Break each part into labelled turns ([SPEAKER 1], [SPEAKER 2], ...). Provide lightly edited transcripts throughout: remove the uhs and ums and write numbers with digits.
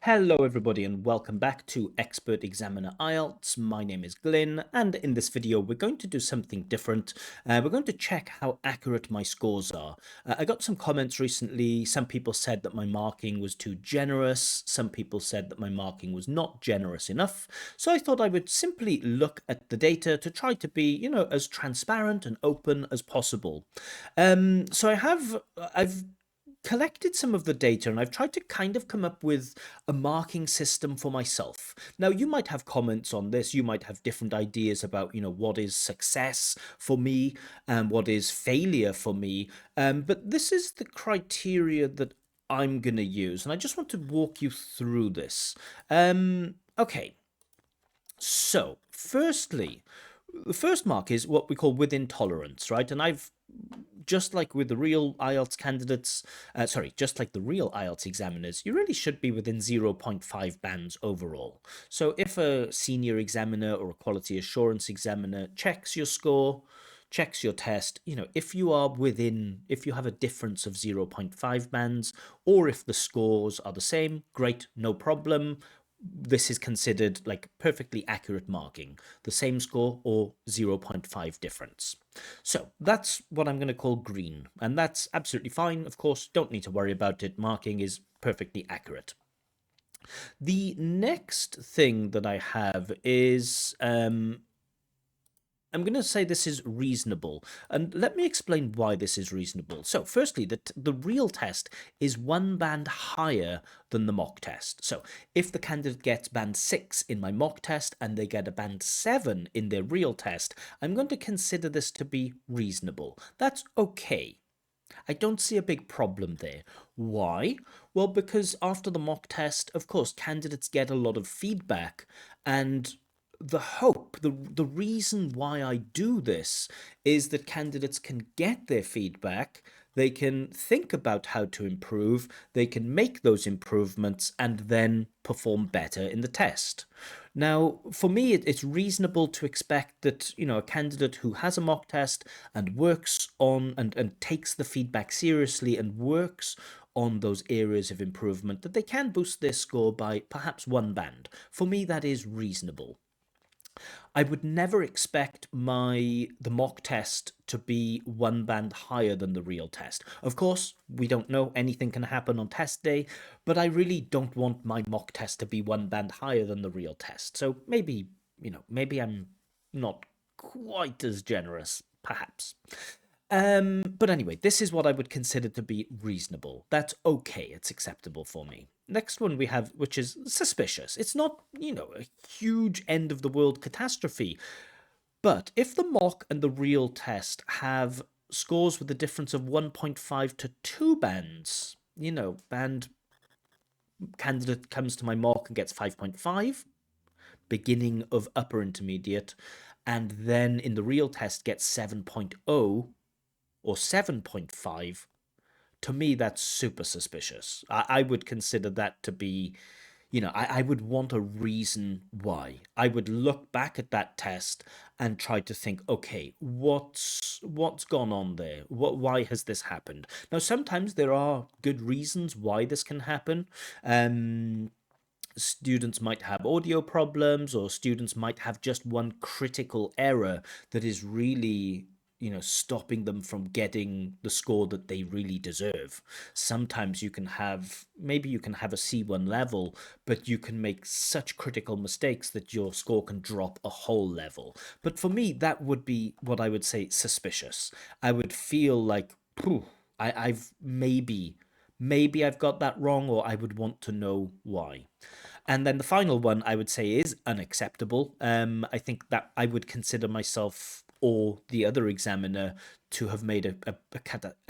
[SPEAKER 1] Hello, everybody, and welcome back to Expert Examiner IELTS. My name is Glyn, and in this video, we're going to do something different. We're going to check how accurate my scores are. I got some comments recently. Some people said that my marking was too generous. Some people said that my marking was not generous enough. So I thought I would simply look at the data to try to be, as transparent and open as possible. So I've collected some of the data and I've tried to kind of come up with a marking system for myself. Now, you might have comments on this. You might have different ideas about, what is success for me and what is failure for me. But this is the criteria that I'm going to use. And I just want to walk you through this. Okay. So, firstly, the first mark is what we call within tolerance, right? And I've just like with the real IELTS candidates, just like the real IELTS examiners, you really should be within 0.5 bands overall. So if a senior examiner or a quality assurance examiner checks your score, checks your test, if you have a difference of 0.5 bands, or if the scores are the same, great, no problem. This is considered like perfectly accurate marking, the same score or 0.5 difference. So that's what I'm going to call green, and that's absolutely fine. Of course, don't need to worry about it. Marking is perfectly accurate. The next thing that I have is I'm going to say this is reasonable, and let me explain why this is reasonable. So firstly, the real test is one band higher than the mock test. So if the candidate gets band 6 in my mock test and they get a band 7 in their real test, I'm going to consider this to be reasonable. That's okay. I don't see a big problem there. Why? Well, because after the mock test, of course, candidates get a lot of feedback, and the reason why I do this is that candidates can get their feedback, they can think about how to improve, they can make those improvements, and then perform better in the test. Now, for me, it's reasonable to expect that, a candidate who has a mock test and works on and takes the feedback seriously and works on those areas of improvement, that they can boost their score by perhaps one band. For me, that is reasonable. I would never expect the mock test to be one band higher than the real test. Of course, we don't know, anything can happen on test day, but I really don't want my mock test to be one band higher than the real test. So maybe I'm not quite as generous, perhaps. But anyway, this is what I would consider to be reasonable. That's okay. It's acceptable for me. Next one we have, which is suspicious. It's not, a huge end of the world catastrophe. But if the mock and the real test have scores with a difference of 1.5 to 2 bands, band candidate comes to my mock and gets 5.5, beginning of upper intermediate, and then in the real test gets 7.0 or 7.5, to me, that's super suspicious. I would consider that to be, I would want a reason why. I would look back at that test and try to think, okay, what's gone on there? Why has this happened? Now, sometimes there are good reasons why this can happen. Students might have audio problems, or students might have just one critical error that is really, stopping them from getting the score that they really deserve. Sometimes maybe you can have a C1 level, but you can make such critical mistakes that your score can drop a whole level. But for me, that would be what I would say suspicious. I would feel like, I've maybe I've got that wrong, or I would want to know why. And then the final one I would say is unacceptable. I think that I would consider myself or the other examiner to have made a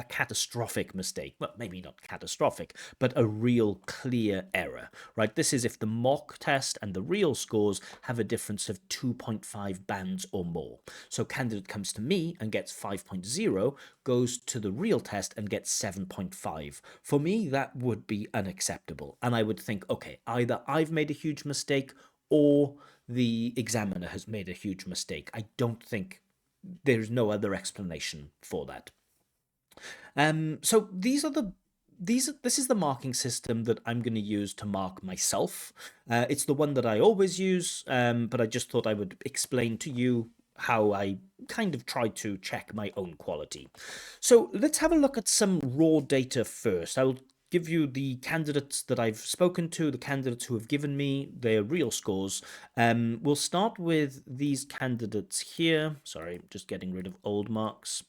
[SPEAKER 1] catastrophic mistake. Well, maybe not catastrophic, but a real clear error, right? This is if the mock test and the real scores have a difference of 2.5 bands or more. So candidate comes to me and gets 5.0, goes to the real test and gets 7.5. For me, that would be unacceptable. And I would think, okay, either I've made a huge mistake or the examiner has made a huge mistake. I don't think there's no other explanation for that. So these are this is the marking system that I'm going to use to mark myself. It's the one that I always use, but I just thought I would explain to you how I kind of try to check my own quality. So let's have a look at some raw data first. I'll give you the candidates that I've spoken to, the candidates who have given me their real scores. We'll start with these candidates here. Sorry, just getting rid of old marks.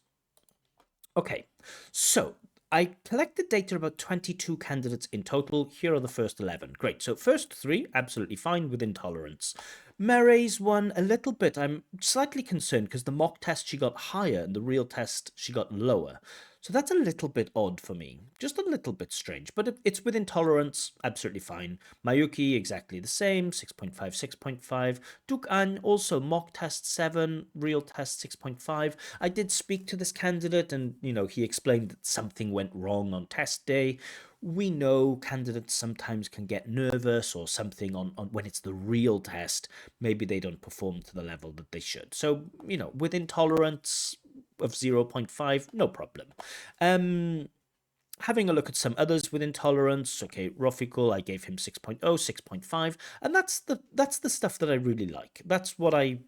[SPEAKER 1] Okay, so I collected data about 22 candidates in total. Here are the first 11. Great. So first three, absolutely fine within tolerance. Mary's one a little bit. I'm slightly concerned because the mock test she got higher and the real test she got lower. So that's a little bit odd for me. Just a little bit strange, but it's within tolerance, absolutely fine. Mayuki, exactly the same, 6.5, 6.5. Duk-an, also mock test 7, real test 6.5. I did speak to this candidate and, he explained that something went wrong on test day. We know candidates sometimes can get nervous or something on when it's the real test. Maybe they don't perform to the level that they should. So, within tolerance of 0.5, no problem. Um, Having a look at some others with intolerance, okay, Rofikul, I gave him 6.0, 6.5, and that's the stuff that I really like. That's what I'm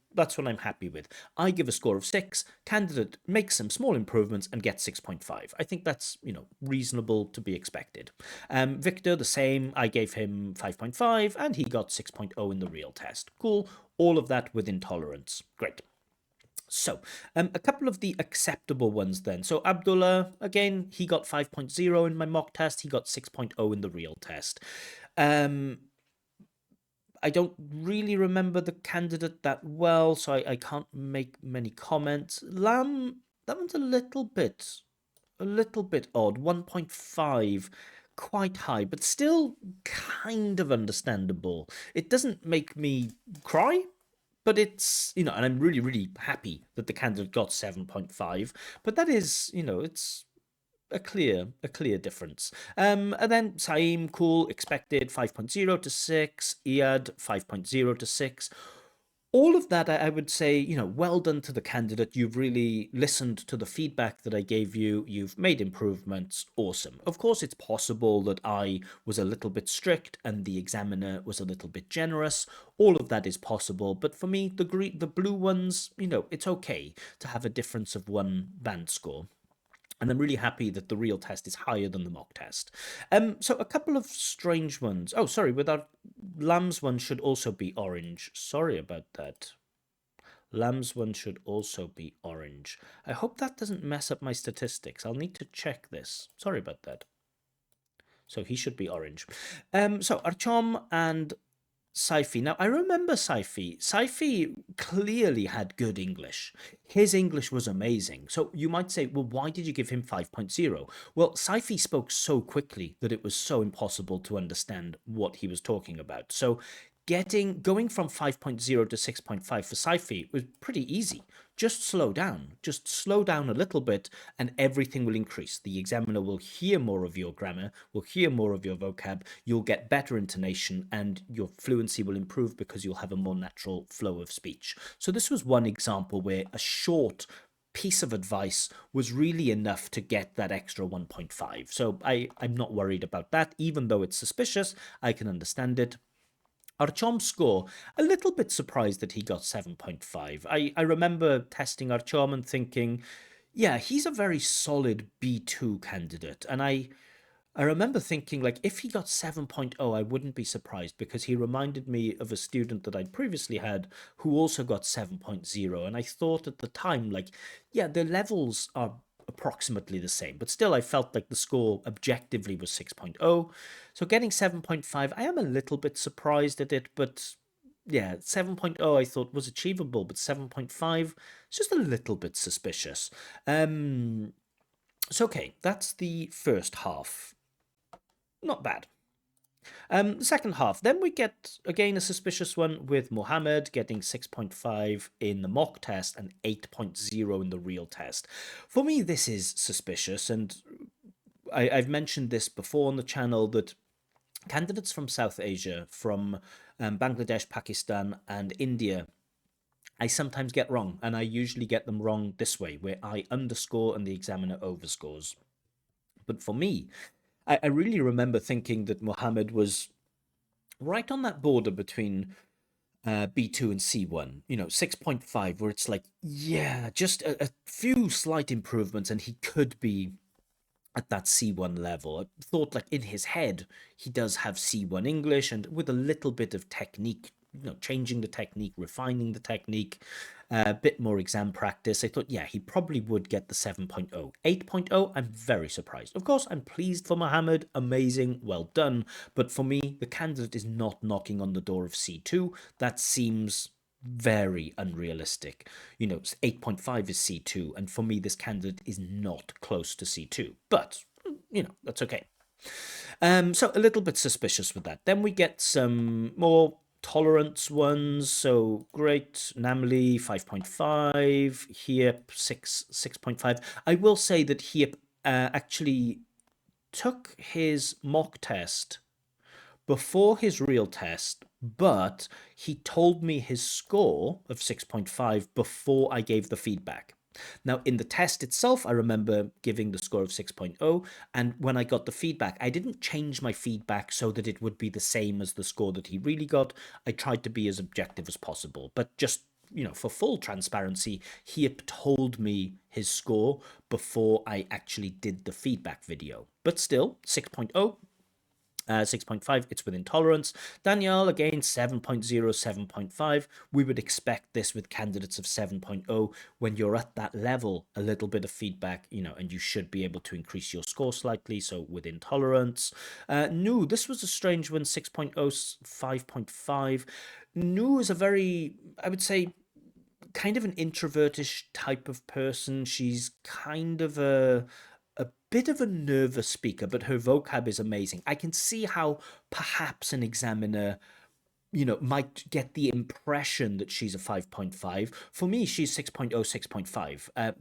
[SPEAKER 1] happy with. I give a score of 6, candidate makes some small improvements and gets 6.5. I think that's, reasonable to be expected. Victor, the same, I gave him 5.5 and he got 6.0 in the real test. Cool, all of that with intolerance. Great. So, a couple of the acceptable ones then. So, Abdullah, again, he got 5.0 in my mock test. He got 6.0 in the real test. Um, I don't really remember the candidate that well, so I can't make many comments. Lam, that one's a little bit odd. 1.5, quite high, but still kind of understandable. It doesn't make me cry, but it's, and I'm really, really happy that the candidate got 7.5. But that is, it's a clear difference. And then Saeem, cool, expected 5.0 to 6, Iyad 5.0 to 6. All of that, I would say, well done to the candidate. You've really listened to the feedback that I gave you. You've made improvements. Awesome. Of course, it's possible that I was a little bit strict and the examiner was a little bit generous. All of that is possible. But for me, the blue ones, it's okay to have a difference of one band score. And I'm really happy that the real test is higher than the mock test. So a couple of strange ones. Oh, sorry, without Lamb's one should also be orange. Sorry about that. Lamb's one should also be orange. I hope that doesn't mess up my statistics. I'll need to check this. Sorry about that. So he should be orange. So Archom and Saifi. Now, I remember Saifi. Saifi clearly had good English. His English was amazing. So you might say, well, why did you give him 5.0? Well, Saifi spoke so quickly that it was so impossible to understand what he was talking about. So going from 5.0 to 6.5 for Saifi was pretty easy. Just slow down. Just slow down a little bit and everything will increase. The examiner will hear more of your grammar, will hear more of your vocab, you'll get better intonation and your fluency will improve because you'll have a more natural flow of speech. So this was one example where a short piece of advice was really enough to get that extra 1.5. So I'm not worried about that. Even though it's suspicious, I can understand it. Archom's score, a little bit surprised that he got 7.5. I remember testing Archom and thinking, yeah, he's a very solid B2 candidate. And I remember thinking, like, if he got 7.0, I wouldn't be surprised because he reminded me of a student that I'd previously had who also got 7.0. And I thought at the time, like, yeah, the levels are approximately the same, but still I felt like the score objectively was 6.0. So getting 7.5, I am a little bit surprised at it, but yeah, 7.0 I thought was achievable, but 7.5 is just a little bit suspicious. So okay, that's the first half. Not bad. The second half, then we get again a suspicious one with Mohammed getting 6.5 in the mock test and 8.0 in the real test. For me, this is suspicious, and I've mentioned this before on the channel that candidates from South Asia, from Bangladesh, Pakistan, and India, I sometimes get wrong, and I usually get them wrong this way, where I underscore and the examiner overscores. But for me, I really remember thinking that Mohammed was right on that border between B2 and C1, 6.5, where it's like, yeah, just a few slight improvements and he could be at that C1 level. I thought, like, in his head, he does have C1 English, and with a little bit of technique, changing the technique, refining the technique, a bit more exam practice, I thought, yeah, he probably would get the 7.0. 8.0, I'm very surprised. Of course, I'm pleased for Mohammed, amazing, well done, but for me, the candidate is not knocking on the door of C2. That seems very unrealistic. 8.5 is C2, and for me, this candidate is not close to C2. But, that's okay. So a little bit suspicious with that. Then we get some more tolerance ones. So great, Namely 5.5, Heap 6.5. I will say that Heap actually took his mock test before his real test, but he told me his score of 6.5 before I gave the feedback. Now, in the test itself, I remember giving the score of 6.0, and when I got the feedback, I didn't change my feedback so that it would be the same as the score that he really got. I tried to be as objective as possible, but just for full transparency, he had told me his score before I actually did the feedback video. But still, 6.0, 6.5, it's within tolerance. Danielle, again, 7.0, 7.5. We would expect this with candidates of 7.0. When you're at that level, a little bit of feedback, and you should be able to increase your score slightly, so within tolerance. Nu, this was a strange one, 6.0, 5.5. Nu is a very, I would say, kind of an introvertish type of person. She's kind of a bit of a nervous speaker, but her vocab is amazing. I can see how perhaps an examiner, might get the impression that she's a 5.5. For me, she's 6.0, 6.5,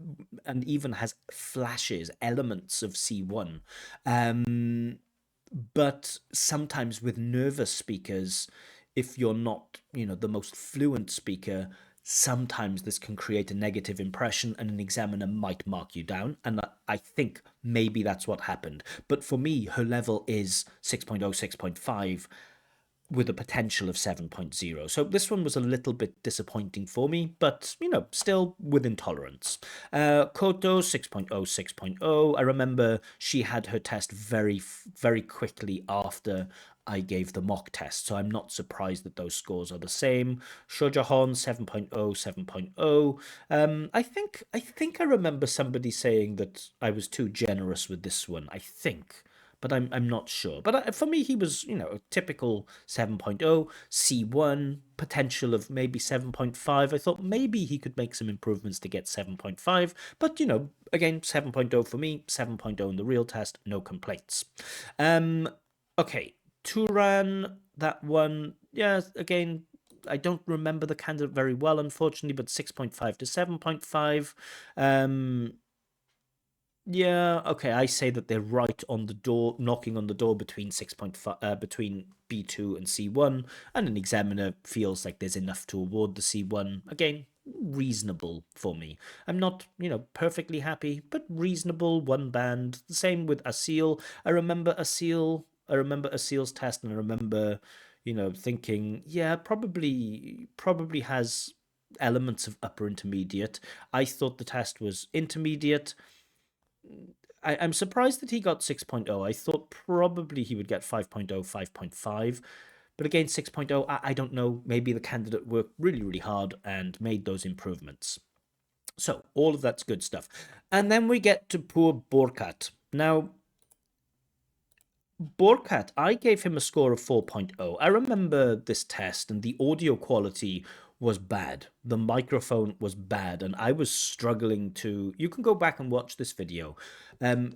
[SPEAKER 1] and even has flashes, elements of C1. Um, but sometimes with nervous speakers, if you're not, the most fluent speaker, sometimes this can create a negative impression and an examiner might mark you down. And I think maybe that's what happened. But for me, her level is 6.0, 6.5 with a potential of 7.0. So this one was a little bit disappointing for me, but, still within tolerance. Koto, 6.0, 6.0. I remember she had her test very, very quickly after I gave the mock test, so I'm not surprised that those scores are the same. Shojahon, 7.0, 7.0. I think I remember somebody saying that I was too generous with this one. I think, but I'm not sure. But for me, he was, a typical 7.0, C1, potential of maybe 7.5. I thought maybe he could make some improvements to get 7.5. But, again, 7.0 for me, 7.0 in the real test, no complaints. Okay, Turan, that one, yeah, again, I don't remember the candidate very well, unfortunately, but 6.5 to 7.5. Yeah, okay. I say that they're right on the door, knocking on the door between 6.5, between B2 and C1, and an examiner feels like there's enough to award the C1. Again, reasonable for me. I'm not, perfectly happy, but reasonable, one band. The same with Asil. I remember Asil's test, and I remember, thinking, yeah, probably has elements of upper intermediate. I thought the test was intermediate. I'm surprised that he got 6.0. I thought probably he would get 5.0, 5.5. But again, 6.0, I don't know. Maybe the candidate worked really, really hard and made those improvements. So all of that's good stuff. And then we get to poor Borkat. Now, Borkat, I gave him a score of 4.0. I remember this test, and the audio quality was bad. The microphone was bad, and I was struggling to. You can go back and watch this video. Um,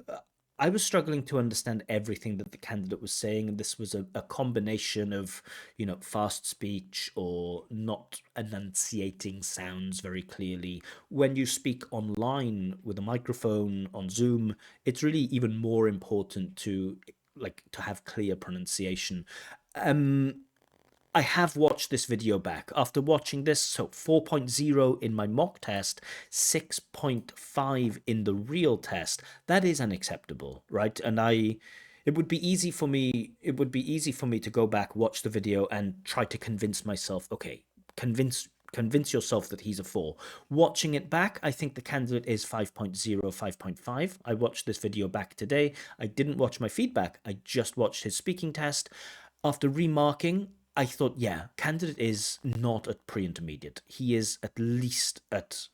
[SPEAKER 1] I was struggling to understand everything that the candidate was saying, and this was a combination of, fast speech or not enunciating sounds very clearly. When you speak online with a microphone on Zoom, it's really even more important to have clear pronunciation. Um, I have watched this video back. After watching this, so 4.0 in my mock test, 6.5 in the real test, that is unacceptable, right? And it would be easy for me. It would be easy for me to go back, watch the video, and try to convince myself. Okay, convince yourself that he's a 4. Watching it back, I think the candidate is 5.0, 5.5. I watched this video back today. I didn't watch my feedback. I just watched his speaking test. After remarking, I thought, yeah, candidate is not at pre-intermediate. He is at least at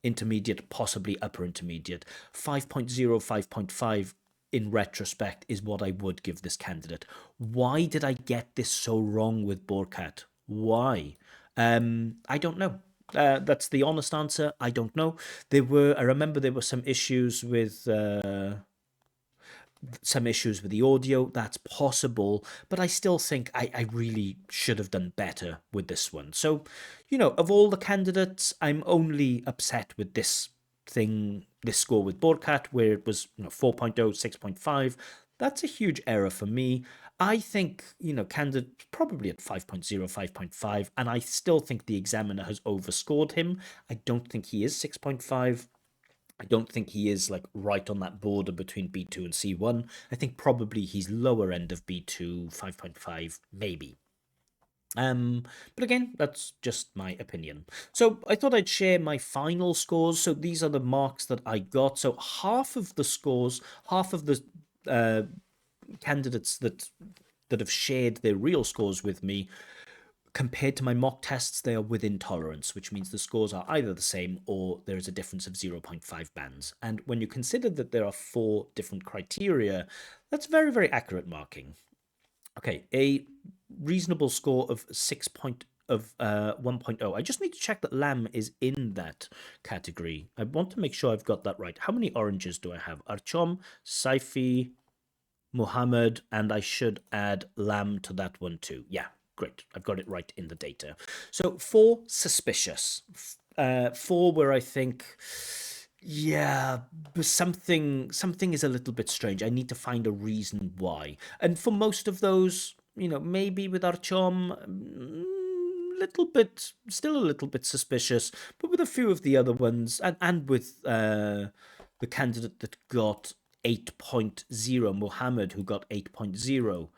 [SPEAKER 1] intermediate, possibly upper intermediate. 5.0, 5.5 in retrospect is what I would give this candidate. Why did I get this so wrong with Borkat? Why? I don't know. That's the honest answer. I don't know. I remember there were some issues with the audio. That's possible, but I still think I really should have done better with this one. So, of all the candidates, I'm only upset with this score with Borkat, where it was 4.0, 6.5. That's a huge error for me. I think, candidate probably at 5.0, 5.5, and I still think the examiner has overscored him. I don't think he is 6.5. I don't think he is like right on that border between B2 and C1. I think probably he's lower end of B2, 5.5, maybe. Um, but again, that's just my opinion. So I thought I'd share my final scores. So these are the marks that I got. So half of the scores, half of the uh, candidates that have shared their real scores with me, compared to my mock tests, they are within tolerance, which means the scores are either the same or there is a difference of 0.5 bands. And when you consider that there are 4 different criteria, that's very, very accurate marking. Okay, a reasonable score of 1.0. I just need to check that lamb is in that category. I want to make sure I've got that right. How many oranges do I have? Archom, Saifi, Muhammad, and I should add lamb to that one too. Yeah, great. I've got it right in the data. So 4, suspicious. 4 where I think, yeah, but something is a little bit strange. I need to find a reason why. And for most of those, maybe with Archom, still a little bit suspicious, but with a few of the other ones, and with the candidate that got 8.0, Mohammed, who got 8.0,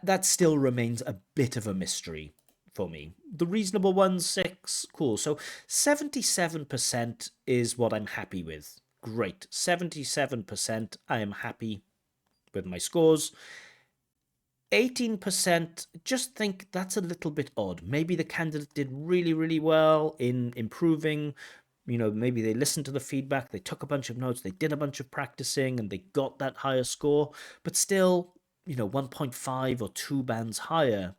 [SPEAKER 1] that still remains a bit of a mystery for me. The reasonable ones, 6, cool. So 77% is what I'm happy with. Great. 77%, I am happy with my scores. 18%, just think that's a little bit odd. Maybe the candidate did really, really well in improving. Maybe they listened to the feedback, they took a bunch of notes, they did a bunch of practicing, and they got that higher score. But still, 1.5 or 2 bands higher,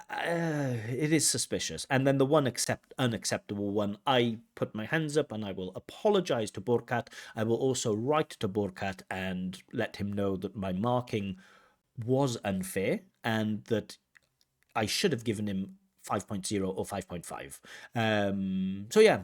[SPEAKER 1] it is suspicious. And then the one unacceptable one, I put my hands up and I will apologize to Borkat. I will also write to Borkat and let him know that my marking was unfair and that I should have given him 5.0 or 5.5. So yeah,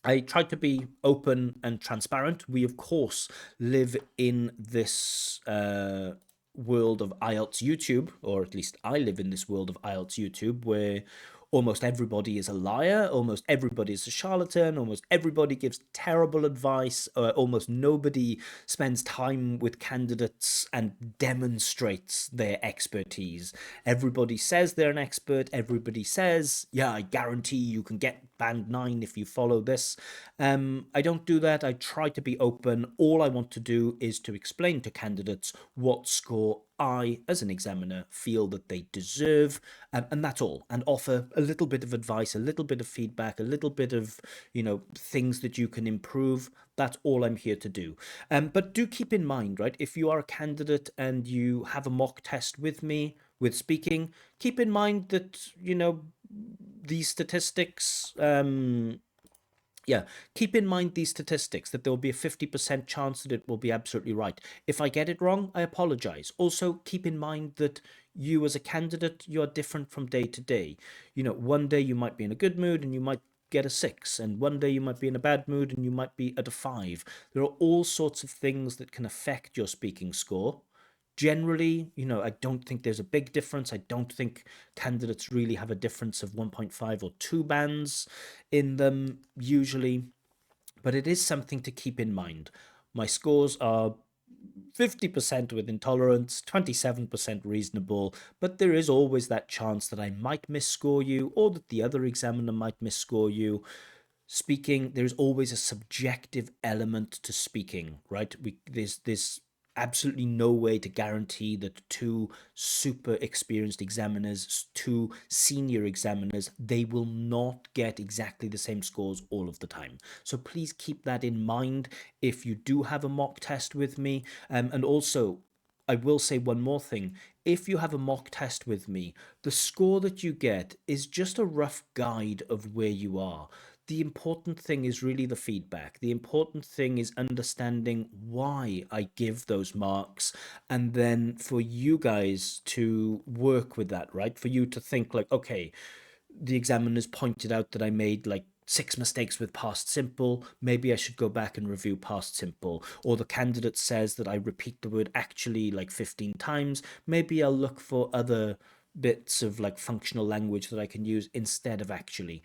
[SPEAKER 1] I tried to be open and transparent. We, of course, live in this world of IELTS YouTube, or at least I live in this world of IELTS YouTube, where almost everybody is a liar, almost everybody is a charlatan, almost everybody gives terrible advice, almost nobody spends time with candidates and demonstrates their expertise. Everybody says they're an expert, everybody says, yeah, I guarantee you can get band 9 if you follow this. I don't do that. I try to be open. All I want to do is to explain to candidates what score I, as an examiner, feel that they deserve, and that's all. And offer a little bit of advice, a little bit of feedback, a little bit of, things that you can improve. That's all I'm here to do. But do keep in mind, right, if you are a candidate and you have a mock test with me, with speaking, keep in mind that, these statistics, yeah, keep in mind these statistics, that there will be a 50% chance that it will be absolutely right. If I get it wrong, I apologize. Also, keep in mind that you as a candidate, you're different from day to day. One day you might be in a good mood and you might get a 6, and one day you might be in a bad mood and you might be at a 5. There are all sorts of things that can affect your speaking score. Generally, I don't think there's a big difference. I don't think candidates really have a difference of 1.5 or 2 bands in them usually, but it is something to keep in mind. My scores are 50% with intolerance, 27% reasonable, but there is always that chance that I might misscore you or that the other examiner might misscore you. Speaking, there's always a subjective element to speaking, right? There's absolutely no way to guarantee that two super experienced examiners, two senior examiners, they will not get exactly the same scores all of the time. So please keep that in mind if you do have a mock test with me. And also, I will say one more thing. If you have a mock test with me, the score that you get is just a rough guide of where you are. The important thing is really the feedback. The important thing is understanding why I give those marks, and then for you guys to work with that, right? For you to think like, okay, the examiners pointed out that I made like 6 mistakes with past simple. Maybe I should go back and review past simple. Or the candidate says that I repeat the word actually like 15 times. Maybe I'll look for other bits of like functional language that I can use instead of actually.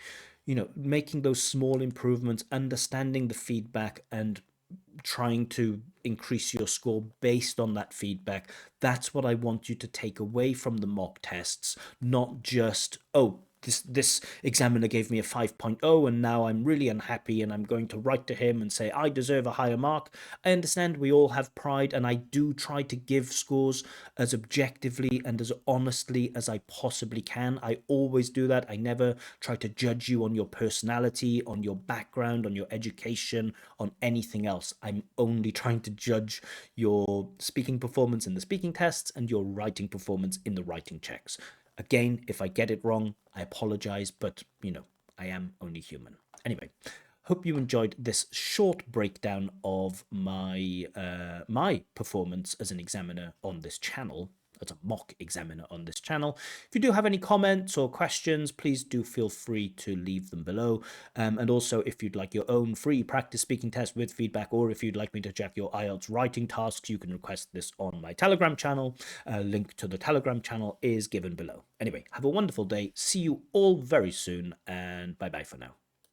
[SPEAKER 1] Making those small improvements, understanding the feedback, and trying to increase your score based on that feedback. That's what I want you to take away from the mock tests, not just, oh, this examiner gave me a 5.0 and now I'm really unhappy and I'm going to write to him and say I deserve a higher mark. I understand we all have pride, and I do try to give scores as objectively and as honestly as I possibly can. I always do that. I never try to judge you on your personality, on your background, on your education, on anything else. I'm only trying to judge your speaking performance in the speaking tests and your writing performance in the writing checks. Again, if I get it wrong, I apologize, but I am only human. Anyway, hope you enjoyed this short breakdown of my performance as an examiner on this channel, as a mock examiner on this channel. If you do have any comments or questions, please do feel free to leave them below. And also, if you'd like your own free practice speaking test with feedback, or if you'd like me to check your IELTS writing tasks, you can request this on my Telegram channel. Link to the Telegram channel is given below. Anyway, have a wonderful day. See you all very soon, and bye-bye for now.